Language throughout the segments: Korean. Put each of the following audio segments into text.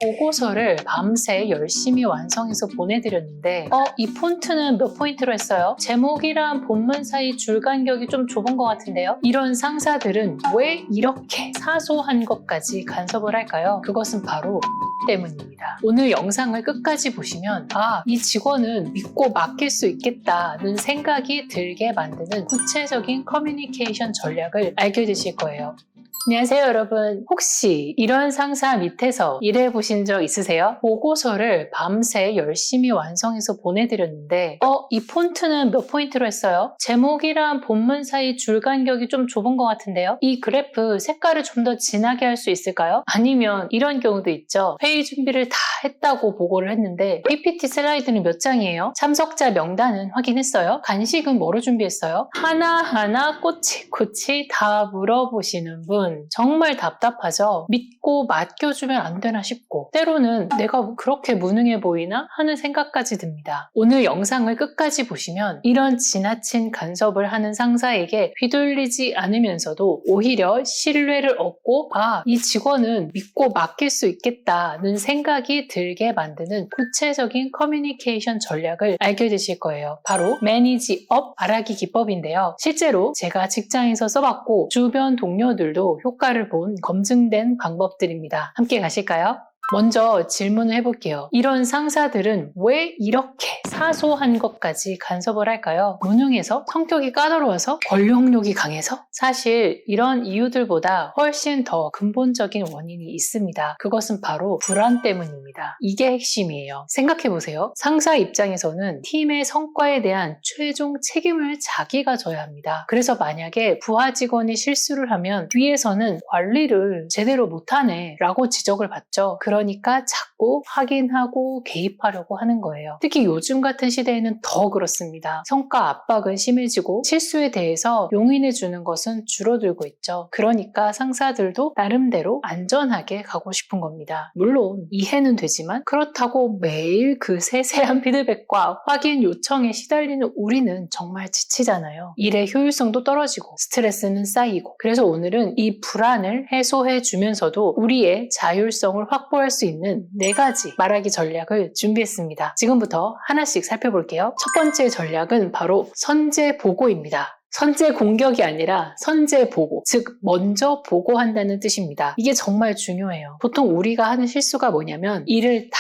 보고서를 밤새 열심히 완성해서 보내드렸는데 이 폰트는 몇 포인트로 했어요? 제목이랑 본문 사이 줄 간격이 좀 좁은 것 같은데요? 이런 상사들은 왜 이렇게 사소한 것까지 간섭을 할까요? 그것은 바로 때문입니다. 오늘 영상을 끝까지 보시면 이 직원은 믿고 맡길 수 있겠다는 생각이 들게 만드는 구체적인 커뮤니케이션 전략을 알게 되실 거예요. 안녕하세요 여러분. 혹시 이런 상사 밑에서 일해보신 적 있으세요? 보고서를 밤새 열심히 완성해서 보내드렸는데 이 폰트는 몇 포인트로 했어요? 제목이랑 본문 사이 줄 간격이 좀 좁은 것 같은데요? 이 그래프 색깔을 좀 더 진하게 할 수 있을까요? 아니면 이런 경우도 있죠. 회의 준비를 다 했다고 보고를 했는데 PPT 슬라이드는 몇 장이에요? 참석자 명단은 확인했어요? 간식은 뭐로 준비했어요? 하나하나 꼬치꼬치 다 물어보시는 분 정말 답답하죠? 믿고 맡겨주면 안 되나 싶고 때로는 내가 그렇게 무능해 보이나 하는 생각까지 듭니다. 오늘 영상을 끝까지 보시면 이런 지나친 간섭을 하는 상사에게 휘둘리지 않으면서도 오히려 신뢰를 얻고 이 직원은 믿고 맡길 수 있겠다는 생각이 들게 만드는 구체적인 커뮤니케이션 전략을 알게 되실 거예요. 바로 매니지 업 말하기 기법인데요. 실제로 제가 직장에서 써봤고 주변 동료들도 효과를 본 검증된 방법들입니다. 함께 가실까요? 먼저 질문을 해볼게요. 이런 상사들은 왜 이렇게 사소한 것까지 간섭을 할까요? 무능해서? 성격이 까다로워서? 권력욕이 강해서? 사실 이런 이유들보다 훨씬 더 근본적인 원인이 있습니다. 그것은 바로 불안 때문입니다. 이게 핵심이에요. 생각해보세요. 상사 입장에서는 팀의 성과에 대한 최종 책임을 자기가 져야 합니다. 그래서 만약에 부하 직원이 실수를 하면 위에서는 관리를 제대로 못하네 라고 지적을 받죠. 그러니까 자꾸 확인하고 개입하려고 하는 거예요. 특히 요즘 같은 시대에는 더 그렇습니다. 성과 압박은 심해지고 실수에 대해서 용인해 주는 것은 줄어들고 있죠. 그러니까 상사들도 나름대로 안전하게 가고 싶은 겁니다. 물론 이해는 되지만 그렇다고 매일 그 세세한 피드백과 확인 요청에 시달리는 우리는 정말 지치잖아요. 일의 효율성도 떨어지고 스트레스는 쌓이고 그래서 오늘은 이 불안을 해소해 주면서도 우리의 자율성을 확보할 수 있는 4가지 말하기 전략을 준비했습니다. 지금부터 하나씩 살펴볼게요. 첫 번째 전략은 바로 선제 보고입니다. 선제 공격이 아니라 선제 보고, 즉 먼저 보고한다는 뜻입니다. 이게 정말 중요해요. 보통 우리가 하는 실수가 뭐냐면 일을 다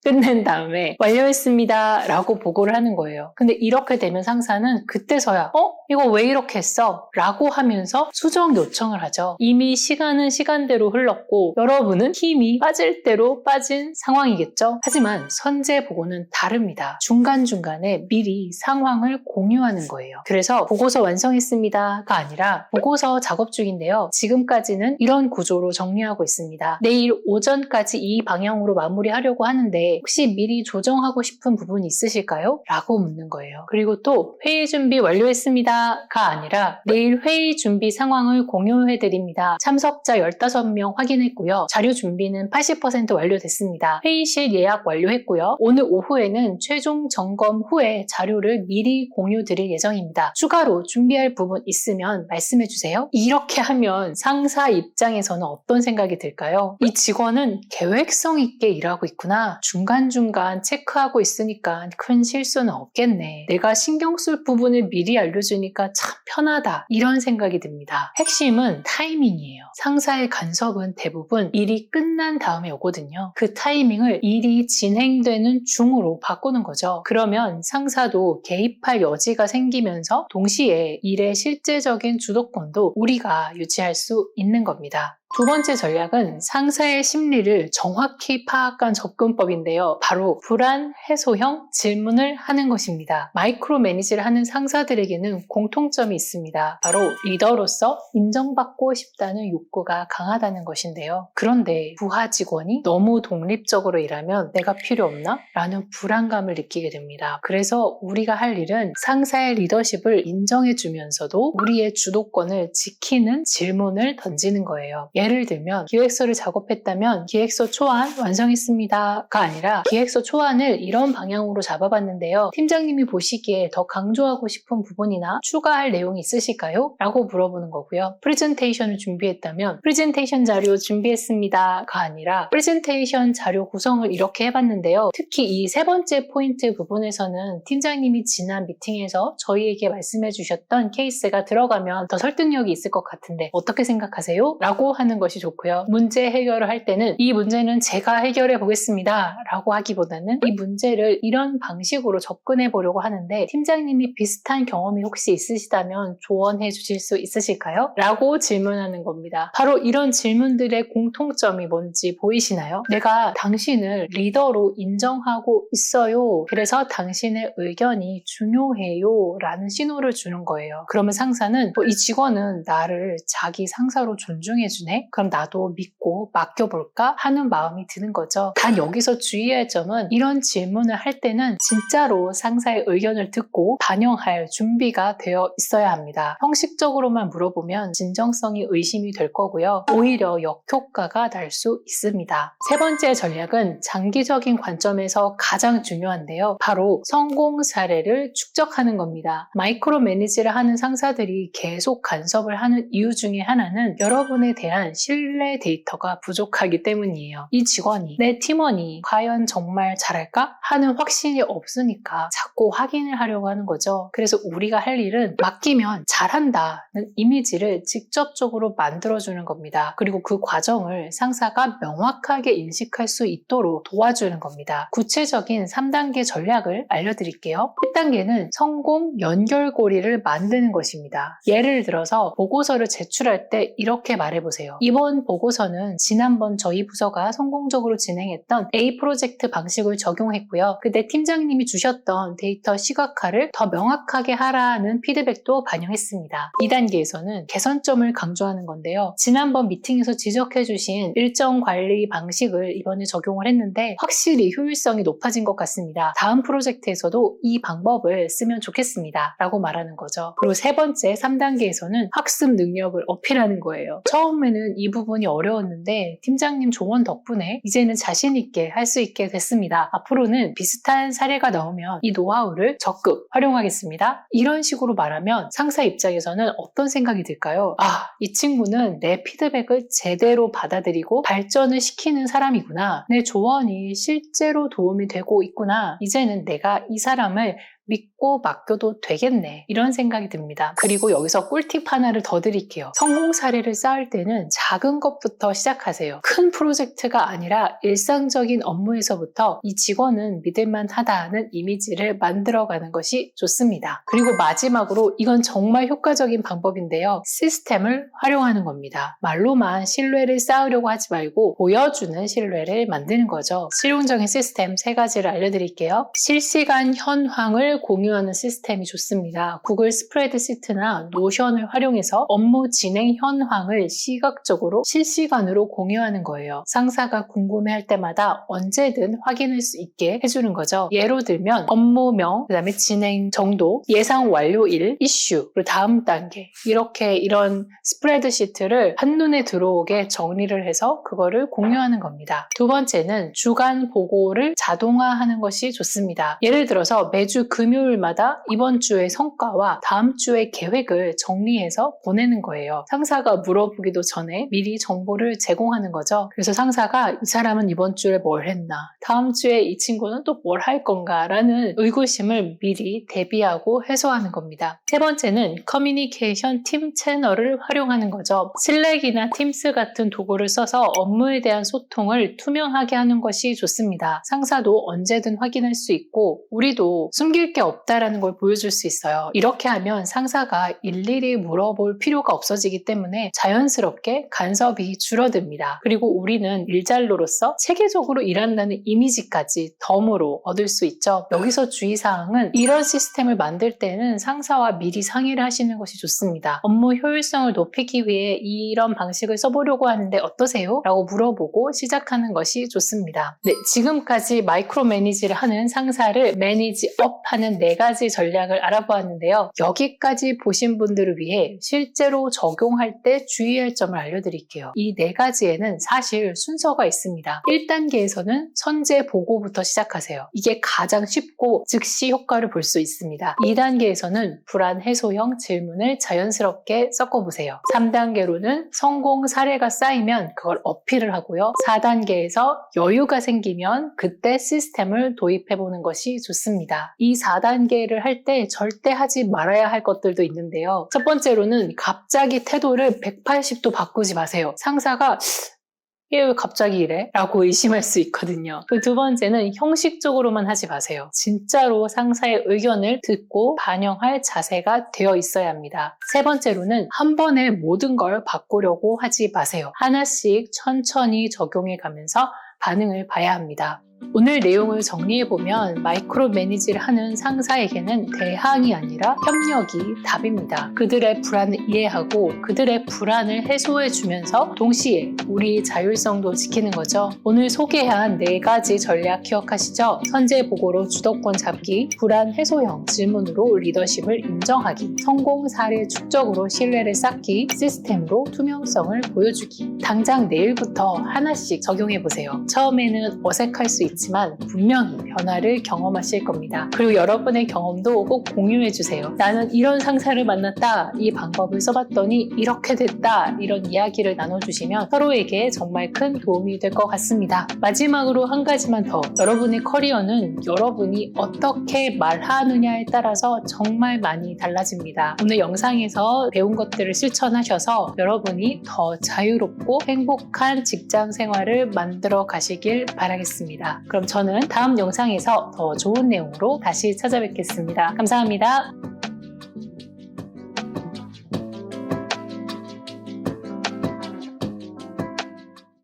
끝낸 다음에 완료했습니다 라고 보고를 하는 거예요. 근데 이렇게 되면 상사는 그때서야 이거 왜 이렇게 했어? 라고 하면서 수정 요청을 하죠. 이미 시간은 시간대로 흘렀고 여러분은 힘이 빠질 대로 빠진 상황이겠죠? 하지만 선제 보고는 다릅니다. 중간중간에 미리 상황을 공유하는 거예요. 그래서 보고서 완성했습니다가 아니라 보고서 작업 중인데요. 지금까지는 이런 구조로 정리하고 있습니다. 내일 오전까지 이 방향으로 마무리하려고 하는데 혹시 미리 조정하고 싶은 부분이 있으실까요? 라고 묻는 거예요. 그리고 또 회의 준비 완료했습니다가 아니라 내일 회의 준비 상황을 공유해드립니다. 참석자 15명 확인했고요. 자료 준비는 80% 완료됐습니다. 회의실 예약 완료했고요. 오늘 오후에는 최종 점검 후에 자료를 미리 공유드릴 예정입니다. 추가로 준비할 부분 있으면 말씀해주세요. 이렇게 하면 상사 입장에서는 어떤 생각이 들까요? 이 직원은 계획성 있게 일하고 있구나. 중간중간 체크하고 있으니까 큰 실수는 없겠네. 내가 신경 쓸 부분을 미리 알려주니까 참 편하다. 이런 생각이 듭니다. 핵심은 타이밍이에요. 상사의 간섭은 대부분 일이 끝난 다음에 오거든요. 그 타이밍을 일이 진행되는 중으로 바꾸는 거죠. 그러면 상사도 개입할 여지가 생기면서 동시에 일의 실제적인 주도권도 우리가 유지할 수 있는 겁니다. 두 번째 전략은 상사의 심리를 정확히 파악한 접근법인데요. 바로 불안 해소형 질문을 하는 것입니다. 마이크로 매니지를 하는 상사들에게는 공통점이 있습니다. 바로 리더로서 인정받고 싶다는 욕구가 강하다는 것인데요. 그런데 부하 직원이 너무 독립적으로 일하면 내가 필요 없나? 라는 불안감을 느끼게 됩니다. 그래서 우리가 할 일은 상사의 리더십을 인정해주면서도 우리의 주도권을 지키는 질문을 던지는 거예요. 예를 들면 기획서를 작업했다면 기획서 초안 완성했습니다가 아니라 기획서 초안을 이런 방향으로 잡아봤는데요. 팀장님이 보시기에 더 강조하고 싶은 부분이나 추가할 내용이 있으실까요? 라고 물어보는 거고요. 프레젠테이션을 준비했다면 프레젠테이션 자료 준비했습니다가 아니라 프레젠테이션 자료 구성을 이렇게 해봤는데요. 특히 이 세 번째 포인트 부분에서는 팀장님이 지난 미팅에서 저희에게 말씀해 주셨던 케이스가 들어가면 더 설득력이 있을 것 같은데 어떻게 생각하세요? 라고 하는 것이 좋고요. 문제 해결을 할 때는 이 문제는 제가 해결해 보겠습니다 라고 하기보다는 이 문제를 이런 방식으로 접근해 보려고 하는데 팀장님이 비슷한 경험이 혹시 있으시다면 조언해 주실 수 있으실까요? 라고 질문하는 겁니다. 바로 이런 질문들의 공통점이 뭔지 보이시나요? 내가 당신을 리더로 인정하고 있어요. 그래서 당신의 의견이 중요해요 라는 신호를 주는 거예요. 그러면 상사는 이 직원은 나를 자기 상사로 존중해주네? 그럼 나도 믿고 맡겨볼까? 하는 마음이 드는 거죠. 단 여기서 주의할 점은 이런 질문을 할 때는 진짜로 상사의 의견을 듣고 반영할 준비가 되어 있어야 합니다. 형식적으로만 물어보면 진정성이 의심이 될 거고요. 오히려 역효과가 날 수 있습니다. 세 번째 전략은 장기적인 관점에서 가장 중요한데요. 바로 성공 사례를 축적하는 겁니다. 마이크로 매니지를 하는 상사들이 계속 간섭을 하는 이유 중에 하나는 여러분에 대한 신뢰 데이터가 부족하기 때문이에요. 이 직원이, 내 팀원이 과연 정말 잘할까? 하는 확신이 없으니까 자꾸 확인을 하려고 하는 거죠. 그래서 우리가 할 일은 맡기면 잘한다는 이미지를 직접적으로 만들어주는 겁니다. 그리고 그 과정을 상사가 명확하게 인식할 수 있도록 도와주는 겁니다. 구체적인 3단계 전략을 알려드릴게요. 1단계는 성공 연결고리를 만드는 것입니다. 예를 들어서 보고서를 제출할 때 이렇게 말해보세요. 이번 보고서는 지난번 저희 부서가 성공적으로 진행했던 A 프로젝트 방식을 적용했고요. 그때 팀장님이 주셨던 데이터 시각화를 더 명확하게 하라는 피드백도 반영했습니다. 2단계에서는 개선점을 강조하는 건데요. 지난번 미팅에서 지적해주신 일정 관리 방식을 이번에 적용을 했는데 확실히 효율성이 높아진 것 같습니다. 다음 프로젝트에서도 이 방법을 쓰면 좋겠습니다. 라고 말하는 거죠. 그리고 세 번째 3단계에서는 학습 능력을 어필하는 거예요. 처음에는 이 부분이 어려웠는데 팀장님 조언 덕분에 이제는 자신 있게 할 수 있게 됐습니다. 앞으로는 비슷한 사례가 나오면 이 노하우를 적극 활용하겠습니다. 이런 식으로 말하면 상사 입장에서는 어떤 생각이 들까요? 이 친구는 내 피드백을 제대로 받아들이고 발전을 시키는 사람이구나. 내 조언이 실제로 도움이 되고 있구나. 이제는 내가 이 사람을 믿고 맡겨도 되겠네. 이런 생각이 듭니다. 그리고 여기서 꿀팁 하나를 더 드릴게요. 성공 사례를 쌓을 때는 작은 것부터 시작하세요. 큰 프로젝트가 아니라 일상적인 업무에서부터 이 직원은 믿을만하다는 이미지를 만들어가는 것이 좋습니다. 그리고 마지막으로 이건 정말 효과적인 방법인데요. 시스템을 활용하는 겁니다. 말로만 신뢰를 쌓으려고 하지 말고 보여주는 신뢰를 만드는 거죠. 실용적인 시스템 3가지를 알려드릴게요. 실시간 현황을 공유하는 시스템이 좋습니다. 구글 스프레드시트나 노션을 활용해서 업무 진행 현황을 시각적으로 실시간으로 공유하는 거예요. 상사가 궁금해할 때마다 언제든 확인할 수 있게 해주는 거죠. 예로 들면 업무명, 그 다음에 진행 정도, 예상 완료일, 이슈, 그리고 다음 단계 이렇게 이런 스프레드시트를 한눈에 들어오게 정리를 해서 그거를 공유하는 겁니다. 두 번째는 주간 보고를 자동화하는 것이 좋습니다. 예를 들어서 매주 금요일마다 이번 주의 성과와 다음 주의 계획을 정리해서 보내는 거예요. 상사가 물어보기도 전에 미리 정보를 제공하는 거죠. 그래서 상사가 이 사람은 이번 주에 뭘 했나, 다음 주에 이 친구는 또 뭘 할 건가 라는 의구심을 미리 대비하고 해소하는 겁니다. 세 번째는 커뮤니케이션 팀 채널을 활용하는 거죠. 슬랙이나 팀스 같은 도구를 써서 업무에 대한 소통을 투명하게 하는 것이 좋습니다. 상사도 언제든 확인할 수 있고 우리도 숨길 게 없다라는 걸 보여줄 수 있어요. 이렇게 하면 상사가 일일이 물어볼 필요가 없어지기 때문에 자연스럽게 간섭이 줄어듭니다. 그리고 우리는 일잘로로서 체계적으로 일한다는 이미지까지 덤으로 얻을 수 있죠. 여기서 주의사항은 이런 시스템을 만들 때는 상사와 미리 상의를 하시는 것이 좋습니다. 업무 효율성을 높이기 위해 이런 방식을 써보려고 하는데 어떠세요? 라고 물어보고 시작하는 것이 좋습니다. 네, 지금까지 마이크로 매니지를 하는 상사를 매니지업 하는 하는 4가지 전략을 알아보았는데요. 여기까지 보신 분들을 위해 실제로 적용할 때 주의할 점을 알려드릴게요. 이 4가지에는 사실 순서가 있습니다. 1단계에서는 선제 보고부터 시작하세요. 이게 가장 쉽고 즉시 효과를 볼 수 있습니다. 2단계에서는 불안 해소형 질문을 자연스럽게 섞어보세요. 3단계로는 성공 사례가 쌓이면 그걸 어필을 하고요. 4단계에서 여유가 생기면 그때 시스템을 도입해보는 것이 좋습니다. 이 4단계를 할 때 절대 하지 말아야 할 것들도 있는데요. 첫 번째로는 갑자기 태도를 180도 바꾸지 마세요. 상사가 얘 왜 갑자기 이래? 라고 의심할 수 있거든요. 그 두 번째는 형식적으로만 하지 마세요. 진짜로 상사의 의견을 듣고 반영할 자세가 되어 있어야 합니다. 세 번째로는 한 번에 모든 걸 바꾸려고 하지 마세요. 하나씩 천천히 적용해 가면서 반응을 봐야 합니다. 오늘 내용을 정리해보면 마이크로 매니지를 하는 상사에게는 대항이 아니라 협력이 답입니다. 그들의 불안을 이해하고 그들의 불안을 해소해주면서 동시에 우리의 자율성도 지키는 거죠. 오늘 소개한 4가지 전략 기억하시죠? 선제 보고로 주도권 잡기, 불안 해소형 질문으로 리더십을 인정하기, 성공 사례 축적으로 신뢰를 쌓기, 시스템으로 투명성을 보여주기. 당장 내일부터 하나씩 적용해보세요. 처음에는 어색할 수 있지만 분명히 변화를 경험하실 겁니다. 그리고 여러분의 경험도 꼭 공유해주세요. 나는 이런 상사를 만났다, 이 방법을 써봤더니 이렇게 됐다, 이런 이야기를 나눠주시면 서로에게 정말 큰 도움이 될 것 같습니다. 마지막으로 한 가지만 더. 여러분의 커리어는 여러분이 어떻게 말하느냐에 따라서 정말 많이 달라집니다. 오늘 영상에서 배운 것들을 실천하셔서 여러분이 더 자유롭고 행복한 직장 생활을 만들어 가시길 바라겠습니다. 그럼 저는 다음 영상에서 더 좋은 내용으로 다시 찾아뵙겠습니다. 감사합니다.